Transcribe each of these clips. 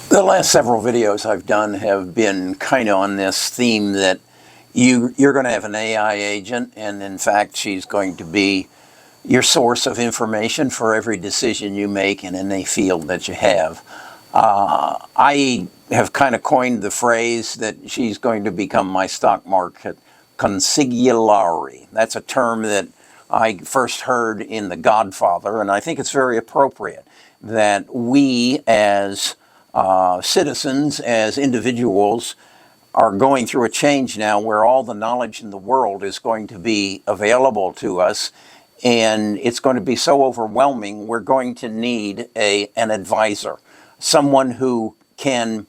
The last several videos I've done have been kind of on this theme that you're going to have an AI agent, and in fact, she's going to be your source of information for every decision you make in any field that you have. I have kind of coined the phrase that she's going to become my stock market consigliere. That's a term that I first heard in The Godfather, and I think it's very appropriate that we as citizens, as individuals, are going through a change now where all the knowledge in the world is going to be available to us, and it's going to be so overwhelming, we're going to need an advisor, someone who can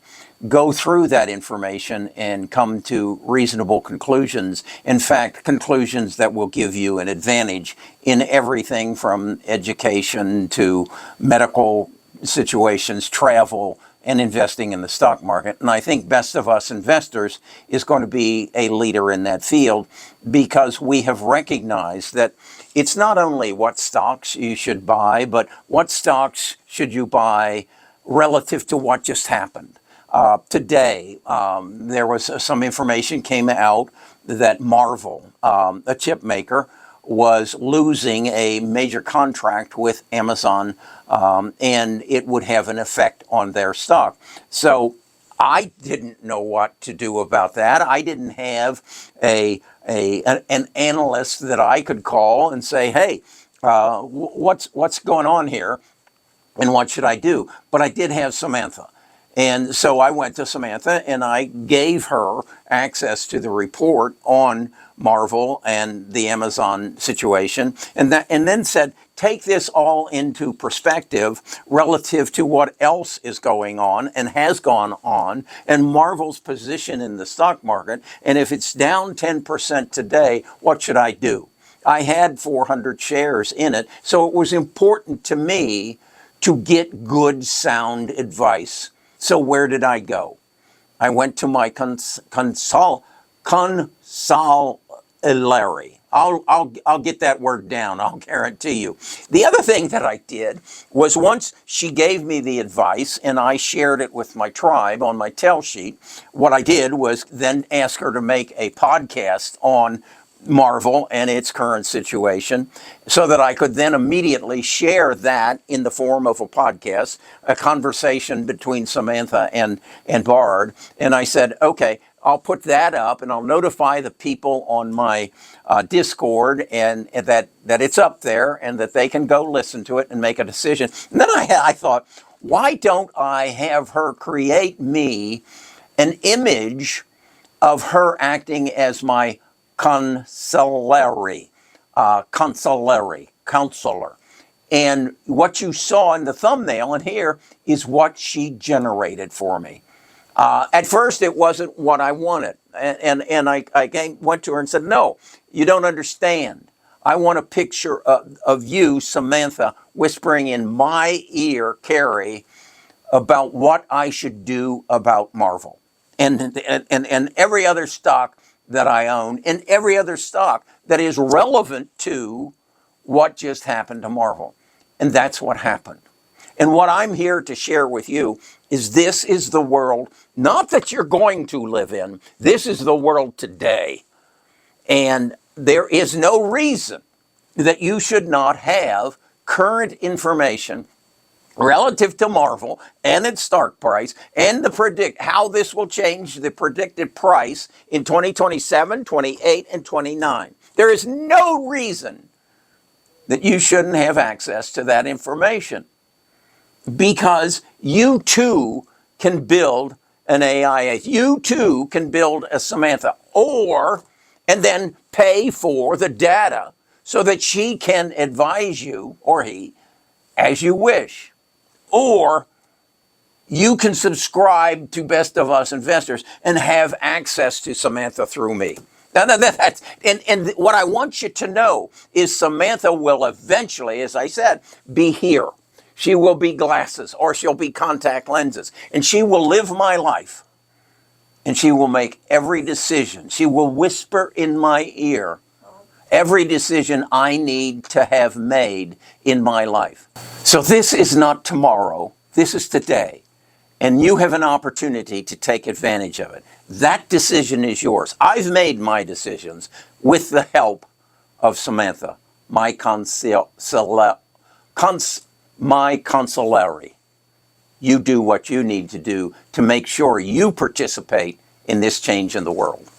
go through that information and come to reasonable conclusions. In fact, conclusions that will give you an advantage in everything from education to medical situations, travel, and investing in the stock market. And I think Best of Us Investors is going to be a leader in that field because we have recognized that it's not only what stocks you should buy, but what stocks should you buy relative to what just happened. Today, there was some information came out that Marvel, a chip maker, was losing a major contract with Amazon, and it would have an effect on their stock. So I didn't know what to do about that. I didn't have an analyst that I could call and say, hey, what's going on here and what should I do? But I did have Samantha. And so I went to Samantha and I gave her access to the report on Marvel and the Amazon situation, and then said, take this all into perspective relative to what else is going on and has gone on, and Marvel's position in the stock market. And if it's down 10% today, what should I do? I had 400 shares in it, so it was important to me to get good, sound advice. So where did I go? I went to my consigliere. I'll get that word down, I'll guarantee you. The other thing that I did was once she gave me the advice and I shared it with my tribe on my tell sheet, what I did was then ask her to make a podcast on Marvel and its current situation so that I could then immediately share that in the form of a podcast, a conversation between Samantha and Bard. And I said, okay, I'll put that up and I'll notify the people on my Discord and that it's up there and that they can go listen to it and make a decision. And then I thought, why don't I have her create me an image of her acting as my counselor. And what you saw in the thumbnail and here is what she generated for me. At first, it wasn't what I wanted. And I went to her and said, no, you don't understand. I want a picture of you, Samantha, whispering in my ear, Kerry, about what I should do about Marvel and every other stock that I own and every other stock that is relevant to what just happened to Marvel. And that's what happened. And what I'm here to share with you is this is the world, not that you're going to live in, this is the world today. And there is no reason that you should not have current information relative to Marvel and its stock price and how this will change the predicted price in 2027, 28, and 29. There is no reason that you shouldn't have access to that information because you too can build an AI. You too can build a Samantha and then pay for the data so that she can advise you or he as you wish. Or you can subscribe to Best of Us Investors and have access to Samantha through me. And what I want you to know is Samantha will eventually, as I said, be here. She will be glasses or she'll be contact lenses. And she will live my life. And she will make every decision. She will whisper in my ear every decision I need to have made in my life. So this is not tomorrow. This is today. and you have an opportunity to take advantage of it. That decision is yours. I've made my decisions with the help of Samantha, my consulary. You do what you need to do to make sure you participate in this change in the world.